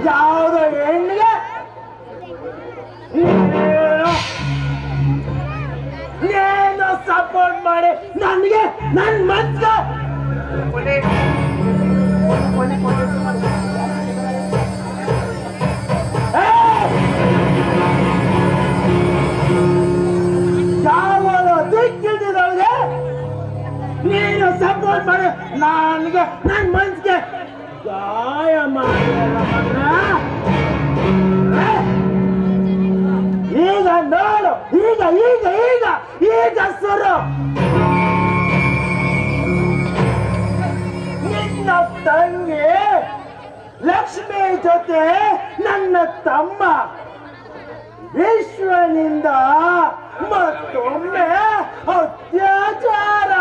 ಯಾವುದೋ ಹೆಣ್ಣಿಗೆ ನೀನು ಸಪೋರ್ಟ್ ಮಾಡಿ ನನಗೆ ನನ್ನ ಮನ್ಸಿಗೆ ಯಾವಾಗ ದಿಕ್ಕಿದ್ದವರಿಗೆ ನೀನು ಸಪೋರ್ಟ್ ಮಾಡಿ ನನಗೆ ನನ್ನ ಮನ್ಸಿಗೆ ಗಾಯ ಮಾಡಿದ ಈಗ ನೋಡು ಈಗ ಈಗ ಈಗ ಈಗ ಸುರು ನಿನ್ನ ತಂಗಿ ಲಕ್ಷ್ಮಿ ಜೊತೆ ನನ್ನ ತಮ್ಮ ವಿಶ್ವನಿಂದ ಮತ್ತೊಮ್ಮೆ ಅತ್ಯಾಚಾರ.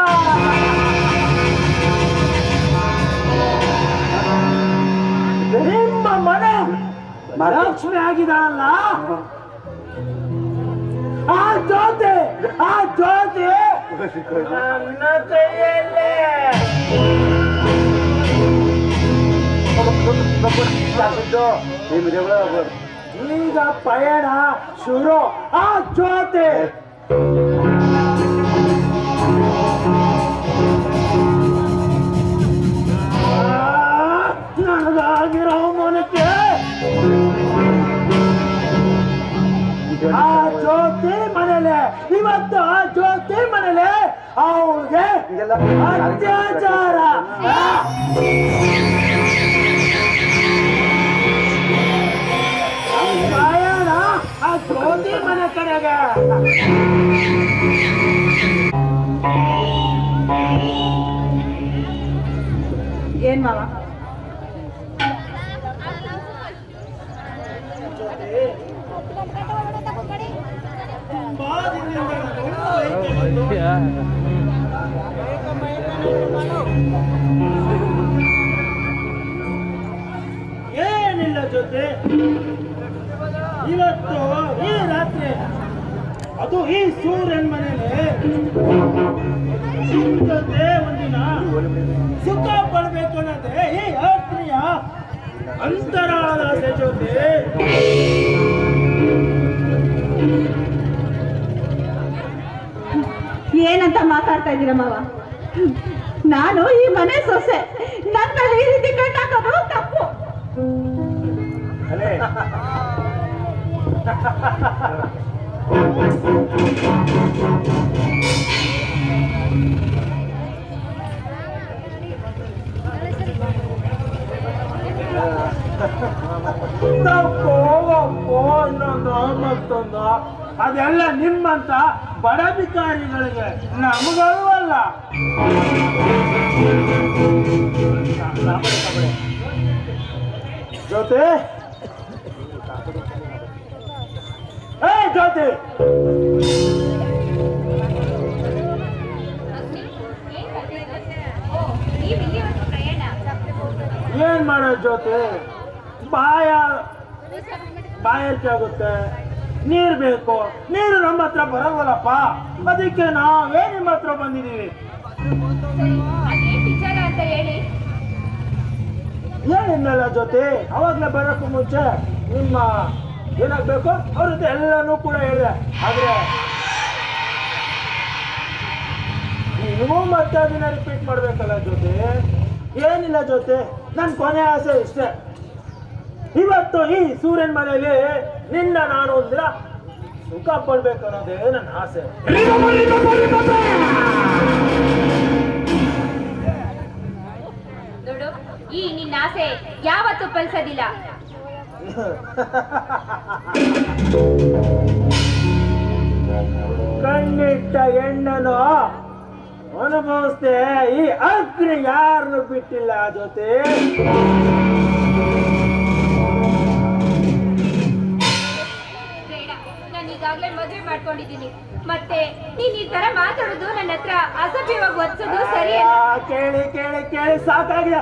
ನಿಮ್ಮ ಮನೆ ಲಕ್ಷ್ಮಿ ಆಗಿದಾಳಲ್ಲ ಆ ಜ್ಯೋತಿ ನನ್ನ ಕೈಯಲ್ಲೇ. ಈಗ ಪಯಣ ಶುರು. ಆ ಜ್ಯೋತಿ ನನಗಾಗಿರೋ ಮನಕ್ಕೆ ಆ ಜ್ಯೋತಿ ಮನೇಲೆ ಇವತ್ತು ಆ ಜ್ಯೋತಿ ಮನೇಲೆ ಅವ್ರಿಗೆ ಅತ್ಯಾಚಾರ. ಪಯಣ ಆ ಜ್ಯೋತಿ ಮನೆ ಕಡೆಗೆ. ಏನ್ ಮಾವ ಏನಿಲ್ಲ ಜೊತೆ ಇವತ್ತು ಈ ರಾತ್ರಿ ಅದು ಈ ಸೂರ್ಯನ ಮನೇಲಿ ಜೊತೆ ಒಂದಿನ ಸುಖ ಪಡ್ಬೇಕು ಅನ್ನೋದೇ ಈ ರಾತ್ರಿಯ ಅಂತರಾಳದ ಆಸೆ ಜೊತೆ. ಏನಂತ ಮಾತಾಡ್ತಾ ಇದ್ದೀರ ಮಾವ? ನಾನು ಈ ಮನೆ ಸೊಸೆ, ನನ್ನ ಈ ರೀತಿ ಕಣ್ಣಾಕೋದು ತಪ್ಪು. ಇನ್ನೊಂದು ಮತ್ತೊಂದು ಅದೆಲ್ಲ ನಿಮ್ಮಂತ ಬಡಬಿಕಾರಿಗಳಿಗೆ, ನಮಗಲ್ವಲ್ಲ. ಜೊತೆ ಜೊತೆ ಏನ್ ಮಾಡೋದು ಜೊತೆ? ಬಾಯಾರಿಕೆ ಆಗುತ್ತೆ, ನೀರು ಬೇಕು. ನೀರು ನಮ್ಮ ಹತ್ರ ಬರಲ್ವಲ್ಲಪ್ಪ, ಅದಕ್ಕೆ ನಾವೇ ನಿಮ್ಮ ಹತ್ರ ಬಂದಿದ್ದೀವಿ. ಏನಿಲ್ಲ ಜೊತೆ, ಅವಾಗ್ಲೇ ಬರೋಕ್ಕೂ ಮುಂಚೆ ನಿಮ್ಮ ಏನಾಗ್ಬೇಕು ಅವ್ರ ಜೊತೆ ಎಲ್ಲಾನು ಕೂಡ ಹೇಳಿದೆ. ಆದ್ರೆ ನೀವು ಮತ್ತೆ ಅದನ್ನ ರಿಪೀಟ್ ಮಾಡ್ಬೇಕಲ್ಲ ಜೊತೆ. ಏನಿಲ್ಲ ಜೊತೆ, ನನ್ನ ಕೊನೆ ಆಸೆ ಇಷ್ಟೇ. ಇವತ್ತು ಈ ಸೂರ್ಯನ ಮನೆಯಲ್ಲಿ ನಿನ್ನ ನಾನು ಒಂದಿನ ಸುಖ ಪಡ್ಬೇಕು ಅನ್ನೋದೇ ನನ್ನ ಆಸೆ. ನೋಡು, ಈ ನಿನ್ನ ಆಸೆ ಯಾವತ್ತೂ ಫಲಿಸೋದಿಲ್ಲ. ಕಣ್ಣಿಟ್ಟ ಹೆಣ್ಣನು ಅನುಭವಿಸ್ತೆ, ಈ ಅಗ್ನಿ ಯಾರನ್ನು ಬಿಟ್ಟಿಲ್ಲ ಜೊತೆ. ನಾನು ಈಗಾಗಲೇ ಮದುವೆ ಮಾಡ್ಕೊಂಡಿದ್ದೀನಿ. ಮತ್ತೆ ನೀನ್ ಈ ತರ ಮಾತಾಡೋದು, ನನ್ನ ಹತ್ರ ಅಸಭ್ಯವಾಗಿ ವರ್ತಿಸೋದು ಸರಿ. ಕೇಳಿ ಕೇಳಿ ಕೇಳಿ ಸಾಕಾಗಿದೆ.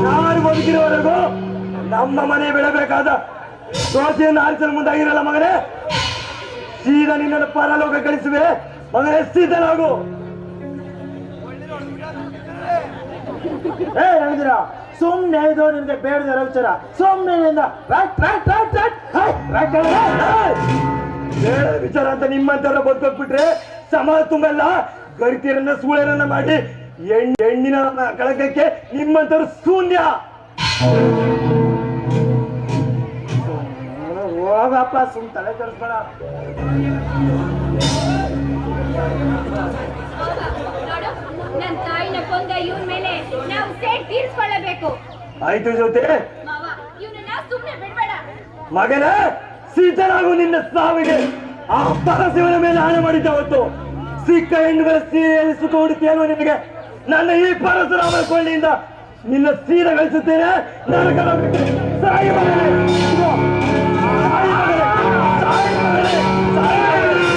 ಯಾರು ಬದುಕಿರೋವರೆಗೂ ನಮ್ಮ ಮನೆ ಬೆಳಬೇಕಾದ ದೋಸೆಯನ್ನು ಆರಿಸಲು ಮುಂದಾಗಿರಲ್ಲ ಮಗನೇ. ಸೀದಾ ನಿನ್ನನ್ನು ಪರಲೋಕ ಕಳಿಸುವೆ ಮಗನೇ, ಸಿದ್ಧನಾಗು. ಏ ರವೀಂದ್ರ, ಸುಮ್ಮನೆ ಇದು ನಿನ್ಗೆ ಬೇಡದ ರವಿಚಾರ. ಸುಮ್ಮನೆ ಬೇಡ ವಿಚಾರ ಅಂತ ನಿಮ್ಮಂತರ ಬದುಕೋಗ್ಬಿಟ್ರೆ ಸಮಾಜ ತುಂಬೆಲ್ಲ ಗರಿತಿಯರನ್ನ ಸೂಳೆರನ್ನ ಮಾಡಿ ಹೆಣ್ಣಿನ ಕಳಕಕ್ಕೆ ನಿಮ್ಮಂತರ ಶೂನ್ಯ. ಹೋಗಪ್ಪ, ಸುಮ್ ತಲೆ ಕೆಡಿಸ್ಬೇಡ. ನೋಡು, ನನ್ನ ತಾಯಿನ ಕೊಂದ ಇವನ್ ಮೇಲೆ ನಾವು ಸೇಟ್ ತೀರಿಸ್ಕೊಳ್ಳಬೇಕು. ಆಯ್ತು ಜೊತೆ ಮಾವ, ಇವನನ್ನ ಸುಮ್ಮನೆ ಬಿಡ್ಬೇಡ. ಮಗನೇ, ಸಿದ್ಧನಾಗು ನಿನ್ನ ಸಾವಿಗೆ. ಆ ಪರಶಿವನ ಮೇಲೆ ಆಣೆ ಮಾಡಿದ್ದ ಹೊತ್ತು ಸಿಕ್ಕ ಹೆಣ್ಣುಗಳ ಸೀರೆಯಲ್ಲಿ ಸುಖ ಹುಡುಕಿಯಲ್ವ ನಿನಗೆ. ನನ್ನ ಈ ಪರಶುರಾಮನ ಕೊಳ್ಳಿಯಿಂದ ನಿನ್ನ ಸೀರೆ ಗಳಿಸುತ್ತೇನೆ. ನರಕಲೋಕಕ್ಕೆ ಸಾಯಿ ಮಗನೇ. ಇಗೋ, ಸಾಯಿ ಮಗನೇ, ಸಾಯಿ ಮಗನೇ, ಸಾಯಿ ಮಗನೇ.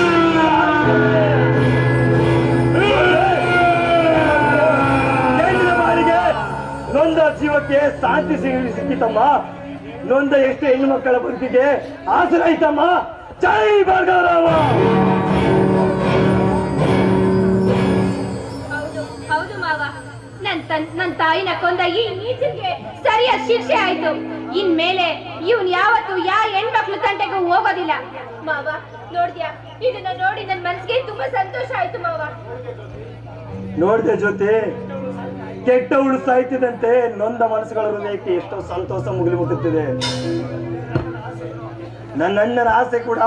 ಹೆಣ್ಣಿನ ಬಾರಿಗೆ ನೊಂದ ಜೀವಕ್ಕೆ ಶಾಂತಿ ಸಿಕ್ಕಿತಮ್ಮ. ನೊಂದ ಎಷ್ಟು ಹೆಣ್ಣು ಮಕ್ಕಳ ಬದುಕಿಗೆ ಆಸರಾಯ್ತಮ್ಮ. ಜೈ ಭಾರ್ಗವರಾವ. ಹೌದು ಹೌದು ಮಾವ, ನನ್ನ ತಾಯಿನ ಕೊಂದ ಈ ನೀಚನ್ಗೆ ಸರಿಯಾದ ಶಿಕ್ಷೆ ಆಯ್ತು. ಇನ್ಮೇಲೆ ಇವನ್ ಯಾವತ್ತು ಹೆಣ್ಮಕ್ಳು ತಂಟೆಗೂ ಹೋಗೋದಿಲ್ಲ. ಮಾವ ನೋಡ್ದ್ಯಾ, ಇದನ್ನ ನೋಡಿ ನನ್ನ ಮನ್ಸಿಗೆ ತುಂಬಾ ಸಂತೋಷ ಆಯ್ತು ಮಾವ. ನೋಡಿದೆ ಜೊತೆ, ಕೆಟ್ಟವಳು ಸಾಯ್ತಿದಂತೆ ನೊಂದ ಮನಸ್ಸುಗಳ ಹೃದಯಕ್ಕೆ ಎಷ್ಟೋ ಸಂತೋಷ ಮುಗಿಲು ಮುಟ್ಟುತ್ತಿದೆ. ನನ್ನ ಅಣ್ಣನ ಆಸೆ ಕೂಡ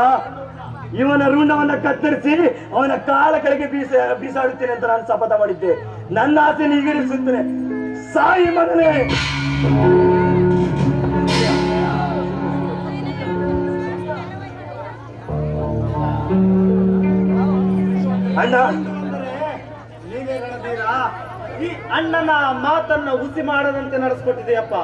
ಇವನ ಋಣವನ್ನ ಕತ್ತರಿಸಿ ಅವನ ಕಾಲ ಕೆಳಗೆ ಬೀಸಾಡುತ್ತೇನೆ ಅಂತ ನಾನು ಶಪಥ ಮಾಡಿದ್ದೆ. ನನ್ನ ಆಸೆ ಈಡೇರಿಸುತ್ತೇನೆ. ಸಾಯಿ ಮಗನೇ. ಅಣ್ಣ, ನೀವೇ ನಡೆದೀರಾ? ಈ ಅಣ್ಣನ ಮಾತನ್ನ ಹುಸಿ ಮಾಡದಂತೆ ನಡೆಸ್ಕೊಟ್ಟಿದೆಯಪ್ಪ.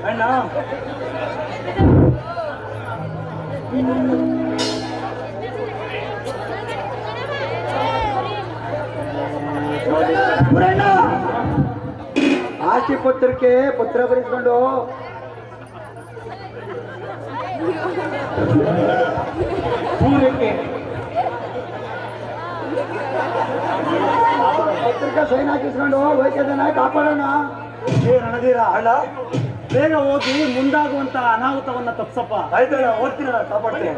ಅಣ್ಣ, ಪುರಣ್ಣ, ಆಸ್ತಿ ಪತ್ರಕ್ಕೆ ಪತ್ರ ಬರೆಸ್ಕೊಂಡು ಪೂರೈಕೆ ಪತ್ರಿಕೆ ಸೈನ್ ಹಾಕಿಸ್ಕೊಂಡು ವೈದ್ಯದನ್ನ ಕಾಪಾಡೋಣ. ಏ ರಣಧೀರ, ಅಣ್ಣ ಬೇಗ ಹೋಗಿ ಮುಂದಾಗುವಂತ ಅನಾಹುತವನ್ನ ತಪ್ಸಪ್ಪ. ಆಯ್ತಣ್ಣ, ಓದ್ತೀನಿ, ಕಾಪಾಡ್ತೀನಿ.